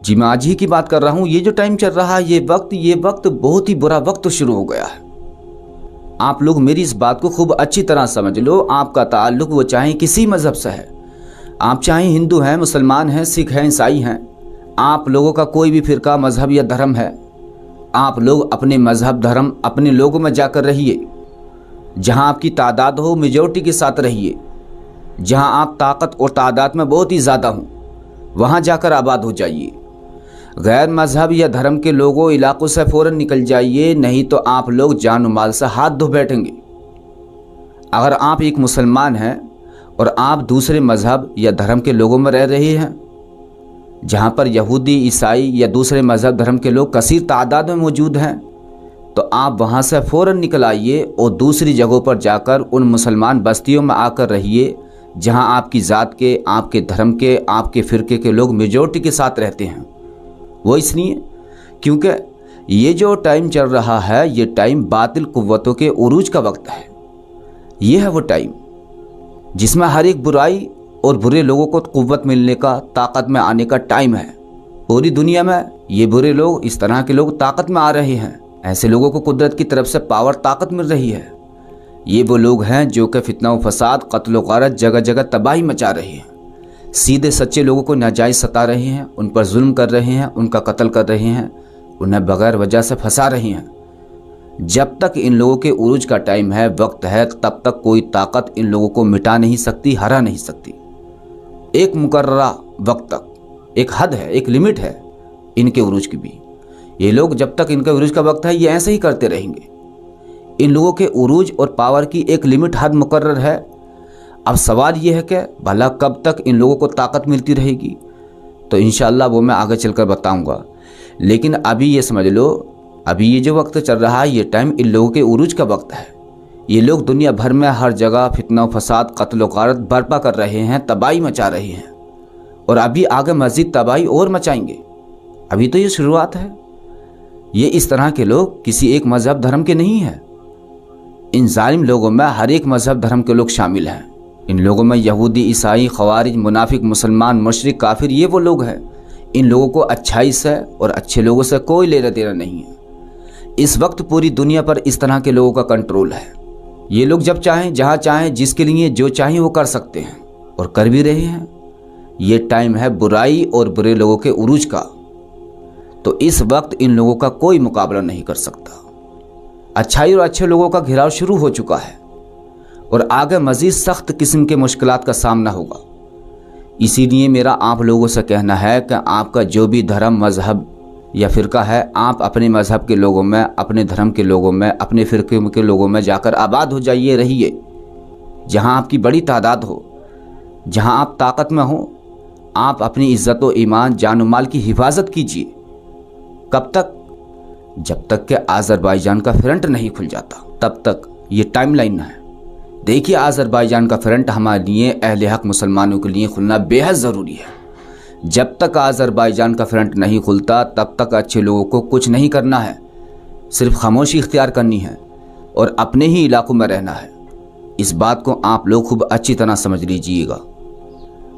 जी मैं आज ही की बात कर रहा हूँ। ये जो टाइम चल रहा है, ये वक्त बहुत ही बुरा वक्त शुरू हो गया है। आप लोग मेरी इस बात को खूब अच्छी तरह समझ लो। आपका ताल्लुक वो चाहे किसी मज़हब से है, आप चाहे हिंदू हैं, मुसलमान हैं, सिख हैं, ईसाई हैं, आप लोगों का कोई भी फ़िरका, मज़हब या धर्म है, आप लोग अपने मज़हब धर्म अपने लोगों में जाकर रहिए। जहाँ आपकी तादाद हो, मेजॉरिटी के साथ रहिए। जहाँ आप ताकत और तादाद में बहुत ही ज़्यादा हों, वहाँ जाकर आबाद हो जाइए। गैर मज़हब या धर्म के लोगों इलाकों से फ़ौरन निकल जाइए, नहीं तो आप लोग जान माल से हाथ धो बैठेंगे। अगर आप एक मुसलमान हैं और आप दूसरे मज़हब या धर्म के लोगों में रह रहे हैं, जहाँ पर यहूदी, ईसाई या दूसरे मज़हब धर्म के लोग कसीर तादाद में मौजूद हैं, तो आप वहाँ से फ़ौरन निकल आइए और दूसरी जगहों पर जाकर उन मुसलमान बस्तियों में आकर रहिए जहाँ आपकी ज़ात के, आपके धर्म के, आपके फ़िरके के लोग मेजॉरिटी के साथ रहते हैं। वो इसलिए क्योंकि ये जो टाइम चल रहा है, ये टाइम बातिल कुव्वतों के उरूज का वक्त है। ये है वो टाइम जिसमें हर एक बुराई और बुरे लोगों को कुव्वत मिलने का, ताकत में आने का टाइम है। पूरी दुनिया में ये बुरे लोग, इस तरह के लोग ताकत में आ रहे हैं। ऐसे लोगों को कुदरत की तरफ से पावर, ताकत मिल रही है। ये वो लोग हैं जो कि फितना व फसाद, कत्ल व गारत, जगह जगह तबाही मचा रहे हैं। सीधे सच्चे लोगों को नाजायज़ सता रहे हैं, उन पर जुल्म कर रहे हैं, उनका कत्ल कर रहे हैं, उन्हें बगैर वजह से फंसा रहे हैं। जब तक इन लोगों के उरूज का टाइम है, वक्त है, तब तक कोई ताकत इन लोगों को मिटा नहीं सकती, हरा नहीं सकती। एक मुकर्ररा वक्त तक एक हद है, एक लिमिट है इनके उरूज की भी। ये लोग जब तक इनका उरूज का वक्त है, ये ऐसे ही करते रहेंगे। इन लोगों के उरूज और पावर की एक लिमिट, हद मुकर्रर है। अब सवाल ये है कि भला कब तक इन लोगों को ताकत मिलती रहेगी, तो इंशाअल्लाह वो मैं आगे चलकर बताऊंगा। लेकिन अभी ये समझ लो, अभी ये जो वक्त चल रहा है, ये टाइम इन लोगों के उरूज का वक्त है। ये लोग दुनिया भर में हर जगह फितना फसाद, कत्ल व गारत बर्पा कर रहे हैं, तबाही मचा रहे हैं, और अभी आगे मज़ीद तबाही और मचाएंगे। अभी तो ये शुरुआत है। ये इस तरह के लोग किसी एक मज़हब धर्म के नहीं हैं। इन जालिम लोगों में हर एक मज़हब धर्म के लोग शामिल हैं। इन लोगों में यहूदी, ईसाई, खवारिज, मुनाफिक, मुसलमान, मुशरिक, काफिर, ये वो लोग हैं। इन लोगों को अच्छाई से और अच्छे लोगों से कोई लेना देना नहीं है। इस वक्त पूरी दुनिया पर इस तरह के लोगों का कंट्रोल है। ये लोग जब चाहें, जहाँ चाहें, जिसके लिए जो चाहें वो कर सकते हैं और कर भी रहे हैं। ये टाइम है बुराई और बुरे लोगों के उरूज का, तो इस वक्त इन लोगों का कोई मुकाबला नहीं कर सकता। अच्छाई और अच्छे लोगों का घिराव शुरू हो चुका है और आगे मज़ीद सख्त किस्म के मुश्किलात का सामना होगा। इसीलिए मेरा आप लोगों से कहना है कि आपका जो भी धर्म, मज़हब या फ़िरका है, आप अपने मज़हब के लोगों में, अपने धर्म के लोगों में, अपने फ़िरके के लोगों में जाकर आबाद हो जाइए, रहिए। जहाँ आपकी बड़ी तादाद हो, जहाँ आप ताकत में हो, आप अपनी इज़्ज़त व ईमान, जान व माल की हिफाजत कीजिए। कब तक? जब तक कि आज़रबाईजान का फ्रंट नहीं खुल जाता, तब तक ये टाइमलाइन है। देखिए, आज़रबाईजान का फ्रंट हमारे लिए, अहले हक मुसलमानों के लिए खुलना बेहद ज़रूरी है। जब तक आज़रबाईजान का फ्रंट नहीं खुलता, तब तक अच्छे लोगों को कुछ नहीं करना है, सिर्फ खामोशी इख्तियार करनी है और अपने ही इलाकों में रहना है। इस बात को आप लोग खूब अच्छी तरह समझ लीजिएगा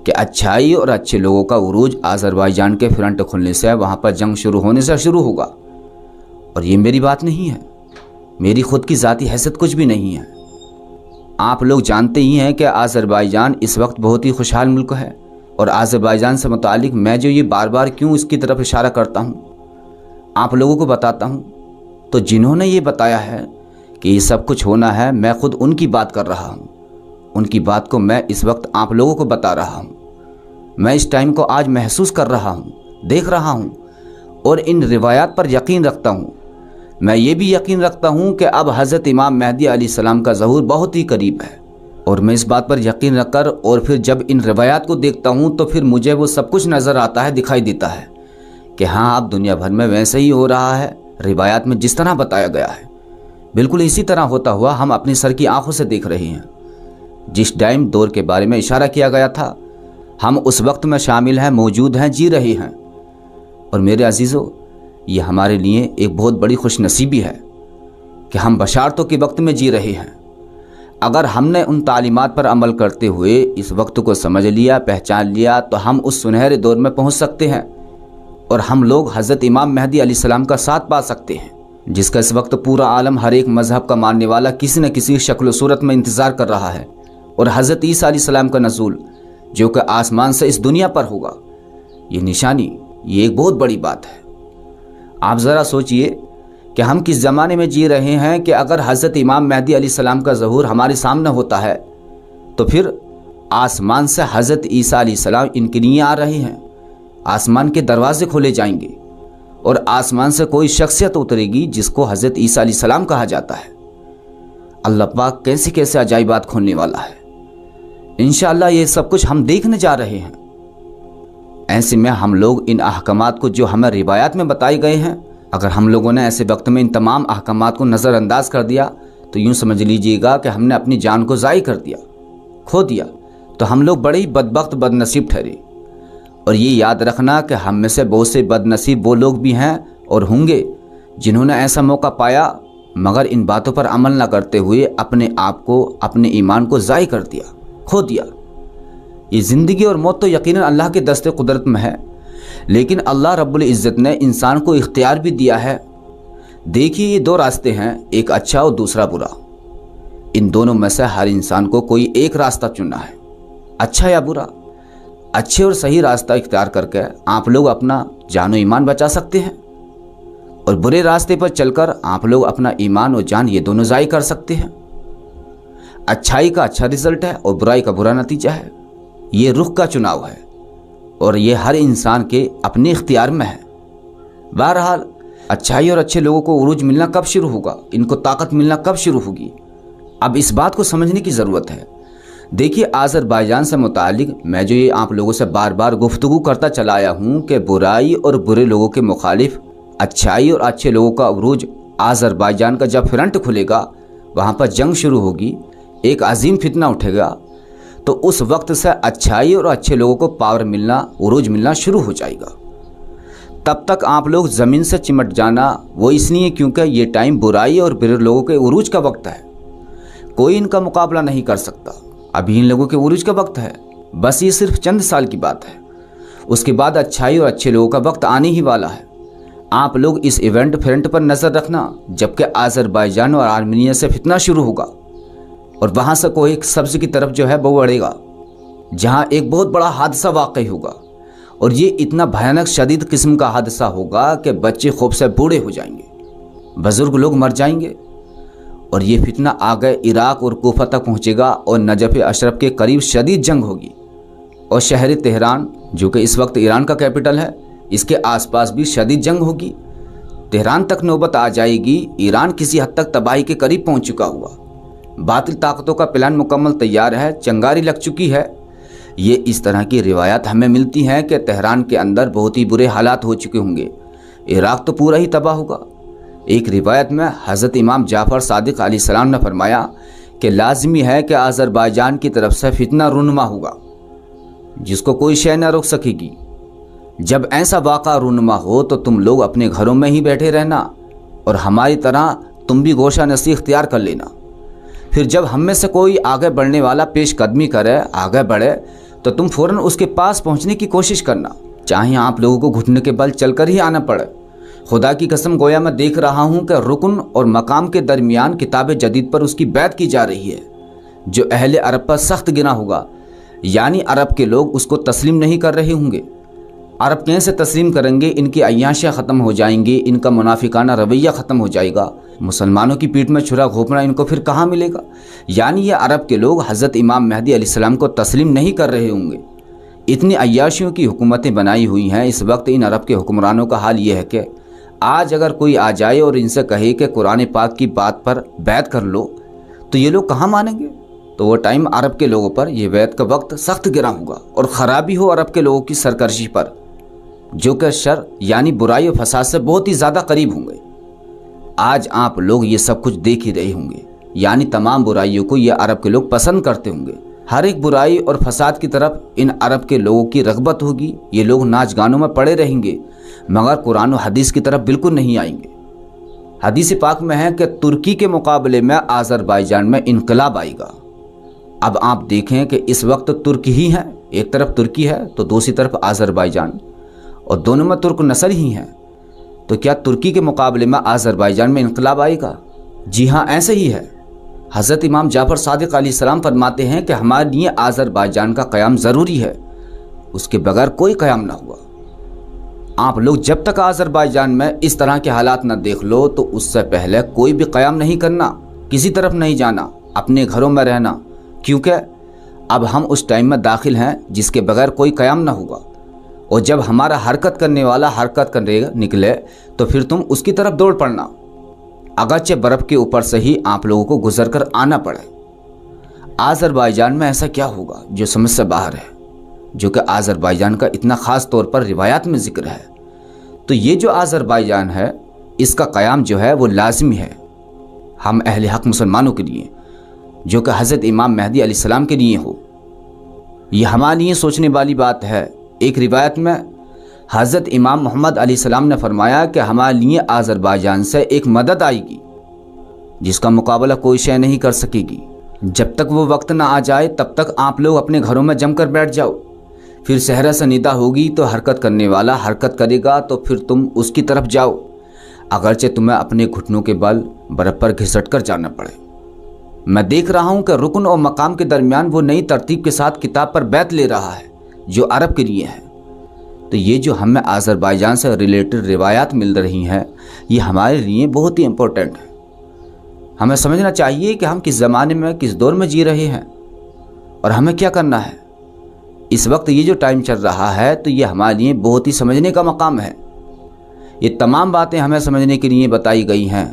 कि अच्छाई और अच्छे लोगों का उरूज आज़रबाईजान के फ्रंट खुलने से, वहाँ पर जंग शुरू होने से शुरू होगा। और ये मेरी बात नहीं है, मेरी खुद की ज़ाती हैसियत कुछ भी नहीं है। आप लोग जानते ही हैं कि आज़रबाईजान इस वक्त बहुत ही खुशहाल मुल्क है। और आज़रबाईजान से मुतालिक मैं जो ये बार बार क्यों इसकी तरफ इशारा करता हूँ, आप लोगों को बताता हूँ, तो जिन्होंने ये बताया है कि ये सब कुछ होना है, मैं खुद उनकी बात कर रहा हूँ। उनकी बात को मैं इस वक्त आप लोगों को बता रहा हूँ। मैं इस टाइम को आज महसूस कर रहा हूँ, देख रहा हूँ और इन रिवायात पर यकीन रखता हूँ। मैं ये भी यकीन रखता हूँ कि अब हज़रत इमाम मेहदी अलैहिस्सलाम का ज़हूर बहुत ही करीब है। और मैं इस बात पर यकीन रखकर और फिर जब इन रिवायात को देखता हूँ, तो फिर मुझे वो सब कुछ नज़र आता है, दिखाई देता है कि हाँ, अब दुनिया भर में वैसे ही हो रहा है, रिवायात में जिस तरह बताया गया है, बिल्कुल इसी तरह होता हुआ हम अपनी सर की आंखों से देख रहे हैं। जिस टाइम दौर के बारे में इशारा किया गया था, हम उस वक्त में शामिल हैं, मौजूद हैं, जी रहे हैं। और मेरे अजीज़ों, ये हमारे लिए एक बहुत बड़ी खुशनसीबी है कि हम बशारतों के वक्त में जी रहे हैं। अगर हमने उन तालीमात पर अमल करते हुए इस वक्त को समझ लिया, पहचान लिया, तो हम उस सुनहरे दौर में पहुंच सकते हैं और हम लोग हज़रत इमाम मेहदी अलैहिस्सलाम का साथ पा सकते हैं, जिसका इस वक्त पूरा आलम हर एक मज़हब का मानने वाला किसी न किसी शक्ल सूरत में इंतज़ार कर रहा है। और हज़रत ईसा अलैहिस्सलाम का नज़ूल जो कि आसमान से इस दुनिया पर होगा, ये निशानी, ये एक बहुत बड़ी बात है। आप ज़रा सोचिए कि हम किस ज़माने में जी रहे हैं कि अगर हज़रत इमाम मेहदी अलैहिस्सलाम का ज़हूर हमारे सामने होता है तो फिर आसमान से हज़रत ईसा अलैहिस्सलाम इनके लिए आ रहे हैं, आसमान के दरवाजे खोले जाएंगे और आसमान से कोई शख्सियत उतरेगी जिसको हज़रत ईसा अलैहिस्सलाम कहा जाता है। अल्लाह पाक कैसे कैसे अजाइबात खोलने वाला है। इंशाअल्लाह ये सब कुछ हम देखने जा रहे हैं। ऐसे में हम लोग इन अहकामात को जो हमें रिवायात में बताए गए हैं, अगर हम लोगों ने ऐसे वक्त में इन तमाम अहकामात को नज़रअंदाज कर दिया तो यूँ समझ लीजिएगा कि हमने अपनी जान को ज़ाय कर दिया, खो दिया, तो हम लोग बड़े ही बदबख्त बदनसीब ठहरे। और ये याद रखना कि हम में से बहुत से बदनसीब वो लोग भी हैं और होंगे जिन्होंने ऐसा मौका पाया मगर इन बातों पर अमल न करते हुए अपने आप को, अपने ईमान को ज़ाय कर दिया, खो दिया। ये ज़िंदगी और मौत तो यकीनन अल्लाह के दस्ते कुदरत में है, लेकिन अल्लाह रब्बुल इज़्ज़त ने इंसान को इख्तियार भी दिया है। देखिए ये दो रास्ते हैं, एक अच्छा और दूसरा बुरा। इन दोनों में से हर इंसान को कोई एक रास्ता चुनना है, अच्छा या बुरा। अच्छे और सही रास्ता इख्तियार करके आप लोग अपना जान और ईमान बचा सकते हैं, और बुरे रास्ते पर चलकर आप लोग अपना ईमान और जान ये दोनों ज़ाय कर सकते हैं। अच्छाई का अच्छा रिजल्ट है और बुराई का बुरा नतीजा है। ये रुख का चुनाव है और ये हर इंसान के अपने इख्तियार में है। बहरहाल अच्छाई और अच्छे लोगों को उरूज मिलना कब शुरू होगा, इनको ताकत मिलना कब शुरू होगी, अब इस बात को समझने की ज़रूरत है। देखिए आज़रबाईजान से मुतालिक मैं जो ये आप लोगों से बार बार गुफ्तगू करता चला आया हूँ कि बुराई और बुरे लोगों के मुखालिफ अच्छाई और अच्छे लोगों का उरूज, आज़रबाईजान का जब फ्रंट खुलेगा, वहाँ पर जंग शुरू होगी, एक अजीम फितना उठेगा, तो उस वक्त से अच्छाई और अच्छे लोगों को पावर मिलना, उरूज मिलना शुरू हो जाएगा। तब तक आप लोग ज़मीन से चिमट जाना वो इसलिए क्योंकि ये टाइम बुराई और बुरे लोगों के उरूज का वक्त है। कोई इनका मुकाबला नहीं कर सकता। अभी इन लोगों के उरूज का वक्त है, बस ये सिर्फ चंद साल की बात है। उसके बाद अच्छाई और अच्छे लोगों का वक्त आने ही वाला है। आप लोग इस इवेंट फ्रंट पर नज़र रखना, जबकि आज़रबाईजान और आर्मीनिया से फितना शुरू होगा और वहाँ से कोई एक सब्ज़ की तरफ जो है वो बढ़ेगा, जहाँ एक बहुत बड़ा हादसा वाक़ई होगा। और ये इतना भयानक शदीद किस्म का हादसा होगा कि बच्चे खूब से बूढ़े हो जाएंगे, बुज़ुर्ग लोग मर जाएंगे। और ये फितना आगे इराक़ और कोफा तक पहुँचेगा और नजफ़ अशरफ के करीब शदीद जंग होगी। और शहर तेहरान जो कि इस वक्त ईरान का कैपिटल है, इसके आसपास भी शदीद जंग होगी। तेहरान तक नौबत आ जाएगी। ईरान किसी हद तक तबाही के करीब पहुँच चुका हुआ। बातिल ताकतों का प्लान मुकम्मल तैयार है, चंगारी लग चुकी है। ये इस तरह की रिवायात हमें मिलती हैं कि तेहरान के अंदर बहुत ही बुरे हालात हो चुके होंगे। इराक़ तो पूरा ही तबाह होगा। एक रिवायत में हज़रत इमाम जाफ़र सादिक़ अलैहिस्सलाम ने फरमाया कि लाजमी है कि आज़रबाईजान की तरफ से फितना रुनमा होगा, जिसको कोई शय न रोक सकेगी। जब ऐसा वाक़ा रुनमा हो तो तुम लोग अपने घरों में ही बैठे रहना और हमारी तरह तुम भी गोशा नसी इख्तियार कर लेना। फिर जब हम में से कोई आगे बढ़ने वाला पेश कदमी करे, आगे बढ़े, तो तुम फ़ौरन उसके पास पहुंचने की कोशिश करना, चाहे आप लोगों को घुटने के बल चलकर ही आना पड़े। खुदा की कसम गोया मैं देख रहा हूं कि रुकन और मकाम के दरमियान किताब जदीद पर उसकी बैत की जा रही है, जो अहले अरब पर सख्त गिना होगा। यानी अरब के लोग उसको तस्लीम नहीं कर रहे होंगे। अरब कैसे तस्लीम करेंगे? इनकी अय्याशियाँ ख़त्म हो जाएंगी, इनका मुनाफिकाना रवैया ख़त्म हो जाएगा। मुसलमानों की पीठ में छुरा घोंपना इनको फिर कहाँ मिलेगा? यानी ये अरब के लोग हज़रत इमाम मेहदी अलैहिस्सलाम को तस्लीम नहीं कर रहे होंगे। इतनी अय्याशियों की हुकूमतें बनाई हुई हैं इस वक्त इन अरब के हुक्मरानों का हाल ये है कि आज अगर कोई आ जाए और इनसे कहे कि कुरान पाक की बात पर बैत कर लो, तो ये लोग कहाँ मानेंगे? तो वो टाइम अरब के लोगों पर यह बैत का वक्त सख्त गिरा होगा और ख़राबी हो अरब के लोगों की सरकर्शी पर, जो कि शर यानी बुराई और फसाद से बहुत ही ज़्यादा करीब होंगे। आज आप लोग ये सब कुछ देख ही रहे होंगे, यानी तमाम बुराइयों को ये अरब के लोग पसंद करते होंगे। हर एक बुराई और फसाद की तरफ इन अरब के लोगों की रग़बत होगी। ये लोग नाच गानों में पड़े रहेंगे मगर कुरान और हदीस की तरफ बिल्कुल नहीं आएंगे। हदीस पाक में है कि तुर्की के मुकाबले में आज़रबाईजान में इनकलाब आएगा। अब आप देखें कि इस वक्त तुर्की ही है, एक तरफ तुर्की है तो दूसरी तरफ आज़रबाईजान, और दोनों में तुर्क नस्ल ही हैं, तो क्या तुर्की के मुकाबले में आज़रबाईजान में इनकलाब आएगा? जी हाँ, ऐसे ही है। हज़रत इमाम जाफ़र सादिक़ अलैहिस्सलाम फरमाते हैं कि हमारे लिए आज़रबाईजान का क़याम ज़रूरी है, उसके बगैर कोई क़याम ना हुआ। आप लोग जब तक आज़रबाईजान में इस तरह के हालात न देख लो तो उससे पहले कोई भी क़याम नहीं करना, किसी तरफ नहीं जाना, अपने घरों में रहना, क्योंकि अब हम उस टाइम में दाखिल हैं जिसके बगैर कोई क़याम ना होगा। और जब हमारा हरकत करने वाला हरकत करने निकले तो फिर तुम उसकी तरफ दौड़ पड़ना, अगरचे बर्फ़ के ऊपर से ही आप लोगों को गुजर कर आना पड़े। आज़रबाईजान में ऐसा क्या होगा जो समझ से बाहर है, जो कि आज़रबाईजान का इतना ख़ास तौर पर रिवायात में ज़िक्र है। तो ये जो आज़रबाईजान है इसका क़याम जो है वो लाज़मी है हम अहले हक़ मुसलमानों के लिए, जो कि हज़रत इमाम मेहदी अलैहिस्सलाम के लिए हो। ये हमारे लिए सोचने वाली बात है। एक रिवायत में हज़रत इमाम मोहम्मद अलैहिस्सलाम ने फरमाया कि हमारे लिए आज़रबाईजान से एक मदद आएगी जिसका मुकाबला कोई शय नहीं कर सकेगी। जब तक वो वक्त ना आ जाए तब तक आप लोग अपने घरों में जम कर बैठ जाओ। फिर सहरा से निदा होगी तो हरकत करने वाला हरकत करेगा तो फिर तुम उसकी तरफ जाओ, अगरचे तुम्हें अपने घुटनों के बल बर्फ़ पर घिसट कर जाना पड़े। मैं देख रहा हूँ कि रुकन और मकाम के दरमियान वो नई तरतीब के साथ किताब पर बैत ले रहा है जो अरब के लिए है। तो ये जो हमें आज़रबाईजान से रिलेटेड रिवायात मिल रही हैं ये हमारे लिए बहुत ही इम्पोर्टेंट है। हमें समझना चाहिए कि हम किस ज़माने में किस दौर में जी रहे हैं और हमें क्या करना है। इस वक्त ये जो टाइम चल रहा है तो ये हमारे लिए बहुत ही समझने का मकाम है। ये तमाम बातें हमें समझने के लिए बताई गई हैं,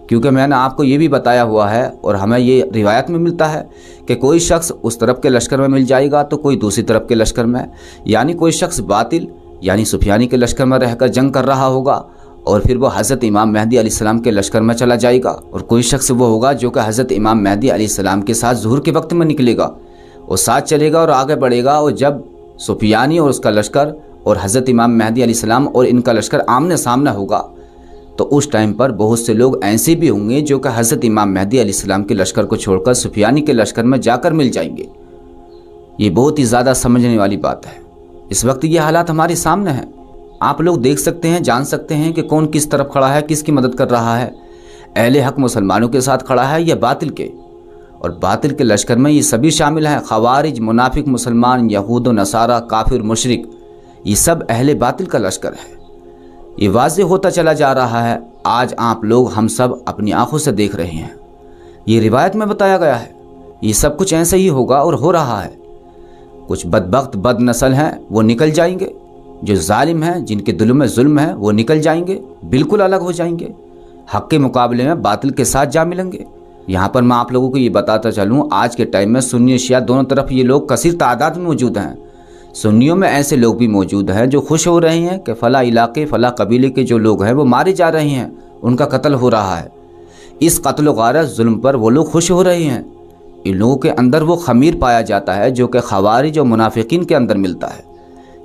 क्योंकि मैंने आपको ये भी बताया हुआ है और हमें ये रिवायत में मिलता है कि कोई शख्स उस तरफ के लश्कर में मिल जाएगा तो कोई दूसरी तरफ के लश्कर में, यानी कोई शख्स बातिल यानी सुफियानी के लश्कर में रहकर जंग कर रहा होगा और फिर वो हज़रत इमाम मेहदी अलैहिस्सलाम के लश्कर में चला जाएगा, और कोई शख्स वो होगा जो कि हज़रत इमाम मेहदी अलैहिस्सलाम के साथ ज़ुहर के वक्त में निकलेगा और साथ चलेगा और आगे बढ़ेगा। और जब सुफियानी और उसका लश्कर और हज़रत इमाम मेहदी अलैहिस्सलाम और इनका लश्कर आमने सामने होगा तो उस टाइम पर बहुत से लोग ऐसे भी होंगे जो कि हज़रत इमाम मेहदी अलैहिस्सलाम के लश्कर को छोड़कर सुफियानी के लश्कर में जाकर मिल जाएंगे। ये बहुत ही ज़्यादा समझने वाली बात है। इस वक्त ये हालात हमारे सामने हैं, आप लोग देख सकते हैं, जान सकते हैं कि कौन किस तरफ खड़ा है, किसकी मदद कर रहा है। अहले हक़ मुसलमानों के साथ खड़ा है या बातिल के, और बातिल के लश्कर में ये सभी शामिल हैं, खवारिज, मुनाफिक मुसलमान, यहूद व नसारा, काफिर, मुशरिक, ये सब अहले बातिल का लश्कर है। ये वाज़ेह होता चला जा रहा है। आज आप लोग हम सब अपनी आंखों से देख रहे हैं, ये रिवायत में बताया गया है। ये सब कुछ ऐसे ही होगा और हो रहा है। कुछ बदबख्त बद नस्ल हैं वो निकल जाएंगे, जो जालिम हैं जिनके दिलों में जुल्म है वो निकल जाएंगे, बिल्कुल अलग हो जाएंगे, हक़ के मुकाबले में बातिल के साथ जा मिलेंगे। यहाँ पर मैं आप लोगों को ये बताता चलूँ, आज के टाइम में सुन्नी शिया दोनों तरफ ये लोग कसीर तादाद में मौजूद हैं। सुन्नियों में ऐसे लोग भी मौजूद हैं जो खुश हो रहे हैं कि फ़ला इलाके फ़ला कबीले के जो लोग हैं वो मारे जा रहे हैं, उनका कत्ल हो रहा है। इस कत्ल व गारत जुल्म पर वो लोग खुश हो रहे हैं। इन लोगों के अंदर वो खमीर पाया जाता है जो कि खवारिज और मुनाफिकीन के अंदर मिलता है,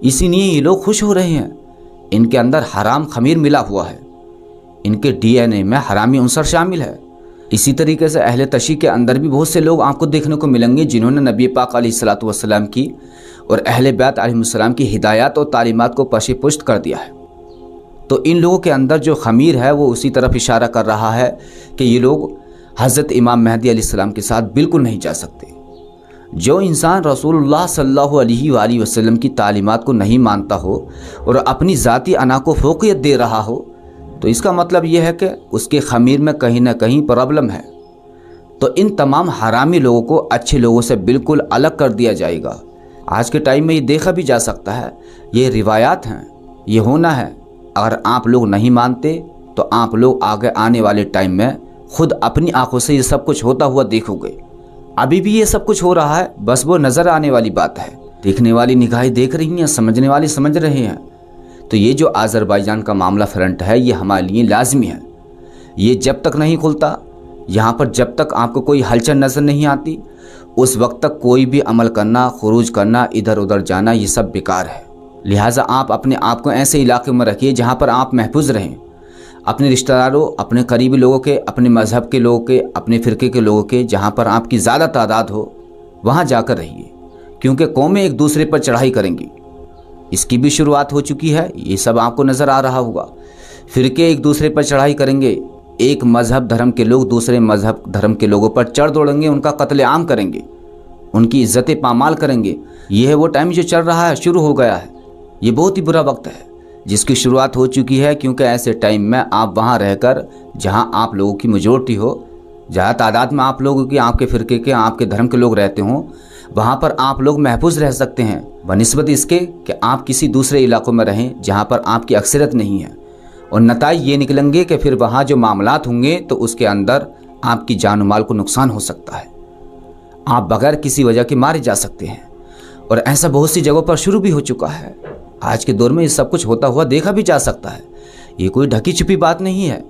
इसीलिए ये लोग खुश हो रहे हैं। इनके अंदर हराम खमीर मिला हुआ है, इनके DNA में हरामी उनसर शामिल है। इसी तरीके से अहले तशी के अंदर भी बहुत से लोग आपको देखने को मिलेंगे जिन्होंने नबी पाक अलैहिस्सलातु वस्सलाम की और अहले बैत अलैहिस्सलाम की हिदायत और तालीमात को पशी पुष्ट कर दिया है। तो इन लोगों के अंदर जो खमीर है वो उसी तरफ इशारा कर रहा है कि ये लोग हज़रत इमाम मेहदी अलैहिस्सलाम के साथ बिल्कुल नहीं जा सकते। जो इंसान रसूलुल्लाह सल्लल्लाहु अलैहि वसल्लम की तालीमात को नहीं मानता हो और अपनी ज़ाती अना को फ़ौक़ियत दे रहा हो तो इसका मतलब यह है कि उसके खमीर में कहीं ना कहीं प्रॉब्लम है। तो इन तमाम हरामी लोगों को अच्छे लोगों से बिल्कुल अलग कर दिया जाएगा। आज के टाइम में ये देखा भी जा सकता है, ये रिवायात हैं, ये होना है। अगर आप लोग नहीं मानते तो आप लोग आगे आने वाले टाइम में खुद अपनी आंखों से ये सब कुछ होता हुआ देखोगे। अभी भी ये सब कुछ हो रहा है, बस वो नज़र आने वाली बात है। देखने वाली निगाहें देख रही हैं, समझने वाले समझ रहे हैं। तो ये जो आज़रबाईजान का मामला फ्रंट है ये हमारे लिए लाजमी है। ये जब तक नहीं खुलता, यहाँ पर जब तक आपको कोई हलचल नज़र नहीं आती, उस वक्त तक कोई भी अमल करना, खुरूज करना, इधर उधर जाना, ये सब बेकार है। लिहाजा आप अपने आप को ऐसे इलाके में रखिए जहाँ पर आप महफूज रहें। अपने रिश्तेदारों, अपने करीबी लोगों के, अपने मज़हब के लोगों के, अपने फ़िरके के लोगों के, जहाँ पर आपकी ज़्यादा तादाद हो वहाँ जाकर रहिए, क्योंकि कौमें एक दूसरे पर चढ़ाई करेंगी। इसकी भी शुरुआत हो चुकी है, ये सब आपको नज़र आ रहा होगा। फिरके एक दूसरे पर चढ़ाई करेंगे, एक मज़हब धर्म के लोग दूसरे मज़हब धर्म के लोगों पर चढ़ दौड़ेंगे, उनका कत्लेआम करेंगे, उनकी इज्जतें पामाल करेंगे। ये है वो टाइम जो चल रहा है, शुरू हो गया है। ये बहुत ही बुरा वक्त है जिसकी शुरुआत हो चुकी है, क्योंकि ऐसे टाइम में आप वहाँ रहकर जहाँ आप लोगों की मेजॉरिटी हो, जहाँ तादाद में आप लोगों की, आपके फ़िरके के, आपके धर्म के लोग रहते हों, वहाँ पर आप लोग महफूज रह सकते हैं बनिस्बत इसके कि आप किसी दूसरे इलाकों में रहें जहाँ पर आपकी अक्सरियत नहीं है। और नताइज ये निकलेंगे कि फिर वहाँ जो मामलात होंगे तो उसके अंदर आपकी जान माल को नुकसान हो सकता है, आप बगैर किसी वजह के मारे जा सकते हैं। और ऐसा बहुत सी जगहों पर शुरू भी हो चुका है। आज के दौर में ये सब कुछ होता हुआ देखा भी जा सकता है, ये कोई ढकी छुपी बात नहीं है।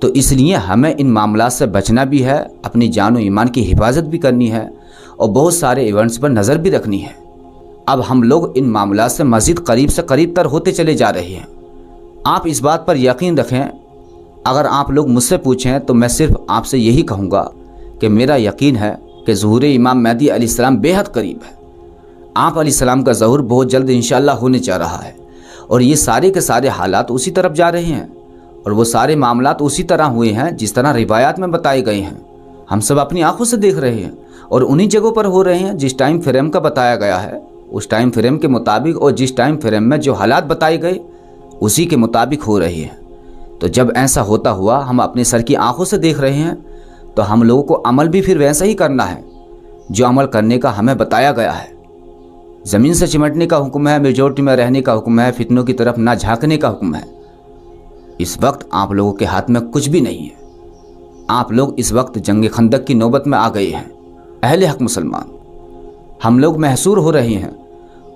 तो इसलिए हमें इन मामलात से बचना भी है, अपनी जान और ईमान की हिफाजत भी करनी है और बहुत सारे इवेंट्स पर नज़र भी रखनी है। अब हम लोग इन मामलात से मज़ीद करीब से करीब तर होते चले जा रहे हैं। आप इस बात पर यकीन रखें, अगर आप लोग मुझसे पूछें तो मैं सिर्फ आपसे यही कहूँगा कि मेरा यकीन है कि ज़ुहूर इमाम मेहदी अलैहिस्सलाम बेहद करीब है। आप अलैहिस्सलाम का ज़हूर बहुत जल्द इंशाअल्लाह होने जा रहा है और ये सारे के सारे हालात उसी तरफ जा रहे हैं और वो सारे मामलात उसी तरह हुए हैं जिस तरह रिवायात में बताए गए हैं। हम सब अपनी आंखों से देख रहे हैं और उन्हीं जगहों पर हो रहे हैं जिस टाइम फ्रेम का बताया गया है, उस टाइम फ्रेम के मुताबिक और जिस टाइम फ्रेम में जो हालात बताए गए उसी के मुताबिक हो रही है। तो जब ऐसा होता हुआ हम अपने सर की आंखों से देख रहे हैं तो हम लोगों को अमल भी फिर वैसा ही करना है जो अमल करने का हमें बताया गया है। ज़मीन से चिमटने का हुक्म है, मेजॉरिटी में रहने का हुक्म है, फितनों की तरफ ना झांकने का हुक्म है। इस वक्त आप लोगों के हाथ में कुछ भी नहीं है। आप लोग इस वक्त जंग खंदक की नौबत में आ गए हैं। अहले हक मुसलमान, हम लोग महसूर हो रहे हैं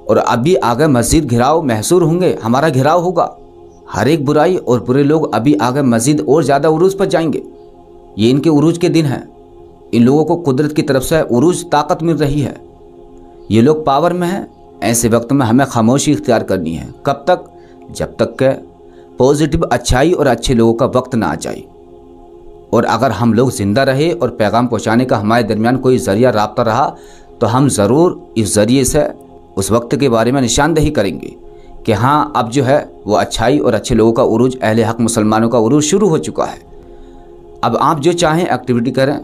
और अभी आगे मस्जिद घिराव महसूर होंगे, हमारा घिराव होगा। हर एक बुराई और बुरे लोग अभी आगे मस्जिद और ज़्यादा उरूज पर जाएंगे। ये इनके उरूज के दिन हैं। इन लोगों को कुदरत की तरफ से उरूज ताकत मिल रही है, ये लोग पावर में हैं। ऐसे वक्त में हमें खामोशी इख्तियार करनी है। कब तक? जब तक के पॉजिटिव अच्छाई और अच्छे लोगों का वक्त ना आ जाए। और अगर हम लोग ज़िंदा रहे और पैगाम पहुँचाने का हमारे दरमियान कोई ज़रिया राब्ता रहा तो हम ज़रूर इस ज़रिए से उस वक्त के बारे में निशानदही करेंगे कि हाँ, अब जो है वो अच्छाई और अच्छे लोगों का उरूज, अहले हक मुसलमानों का उरूज शुरू हो चुका है। अब आप जो चाहें एक्टिविटी करें,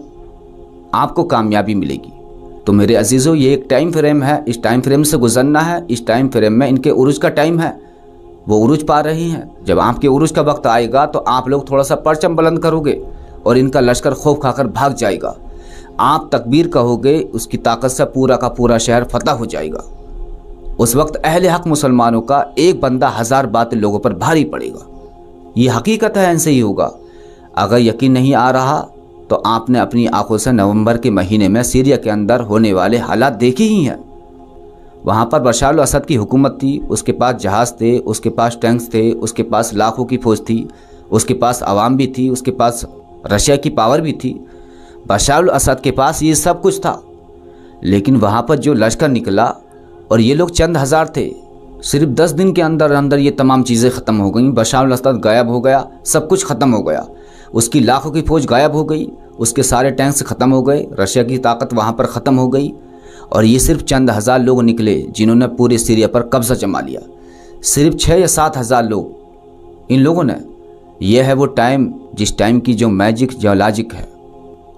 आपको कामयाबी मिलेगी। तो मेरे अजीज़ों, ये एक टाइम फ्रेम है, इस टाइम फ्रेम से गुजरना है। इस टाइम फ्रेम में इनके उरूज का टाइम है, वो उरूज पा रही हैं। जब आपके उरूज का वक्त आएगा तो आप लोग थोड़ा सा परचम बुलंद करोगे और इनका लश्कर खौफ खाकर भाग जाएगा। आप तकबीर कहोगे, उसकी ताकत से पूरा का पूरा शहर फतह हो जाएगा। उस वक्त अहले हक मुसलमानों का एक बंदा 1000 बातें लोगों पर भारी पड़ेगा। ये हकीकत है, ऐसे ही होगा। अगर यकीन नहीं आ रहा तो आपने अपनी आंखों से नवंबर के महीने में सीरिया के अंदर होने वाले हालात देखे ही हैं। वहाँ पर बशार अल-असद की हुकूमत थी, उसके पास जहाज़ थे, उसके पास टैंक्स थे, उसके पास लाखों की फौज थी, उसके पास आवाम भी थी, उसके पास रशिया की पावर भी थी। बशार अल-असद के पास ये सब कुछ था, लेकिन वहाँ पर जो लश्कर निकला और ये लोग चंद हज़ार थे, सिर्फ 10 दिन के अंदर अंदर ये तमाम चीज़ें ख़त्म हो गई। बशार अल-असद गायब हो गया, सब कुछ ख़त्म हो गया। उसकी लाखों की फ़ौज गायब हो गई, उसके सारे टैंक्स ख़त्म हो गए, रशिया की ताकत वहाँ पर ख़त्म हो गई। और ये सिर्फ चंद हज़ार लोग निकले जिन्होंने पूरे सीरिया पर कब्ज़ा जमा लिया। सिर्फ 6 या 7 हज़ार लोग इन लोगों ने। यह है वो टाइम, जिस टाइम की जो मैजिक, जो लॉजिक है,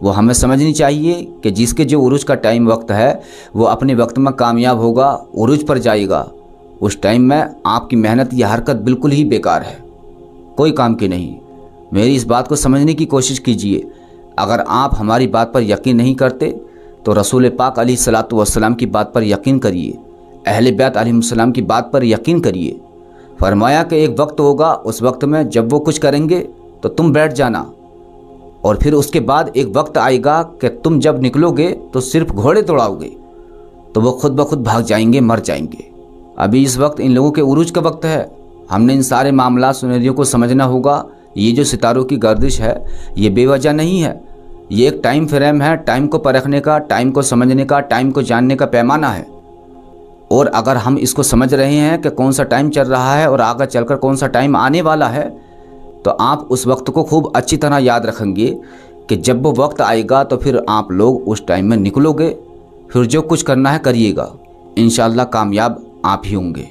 वो हमें समझनी चाहिए कि जिसके जो उरूज का टाइम वक्त है वो अपने वक्त में कामयाब होगा, उरूज पर जाएगा। उस टाइम में आपकी मेहनत या हरकत बिल्कुल ही बेकार है, कोई काम की नहीं। मेरी इस बात को समझने की कोशिश कीजिए। अगर आप हमारी बात पर यकीन नहीं करते तो रसूल पाक अलैहिस्सलातु वस्सलाम की बात पर यकीन करिए, अहले बैत अलैहिस्सलाम की बात पर यकीन करिए। फरमाया कि एक वक्त होगा, उस वक्त में जब वो कुछ करेंगे तो तुम बैठ जाना, और फिर उसके बाद एक वक्त आएगा कि तुम जब निकलोगे तो सिर्फ घोड़े दौड़ाओगे तो वो खुद ब खुद भाग जाएंगे, मर जाएंगे। अभी इस वक्त इन लोगों के उरूज का वक्त है। हमने इन सारे मामला सुनेरियों को समझना होगा। ये जो सितारों की गर्दिश है ये बेवजह नहीं है, ये एक टाइम फ्रेम है, टाइम को परखने का, टाइम को समझने का, टाइम को जानने का पैमाना है। और अगर हम इसको समझ रहे हैं कि कौन सा टाइम चल रहा है और आगे चलकर कौन सा टाइम आने वाला है, तो आप उस वक्त को खूब अच्छी तरह याद रखेंगे कि जब वो वक्त आएगा तो फिर आप लोग उस टाइम में निकलोगे, फिर जो कुछ करना है करिएगा, इंशाअल्लाह कामयाब आप ही होंगे।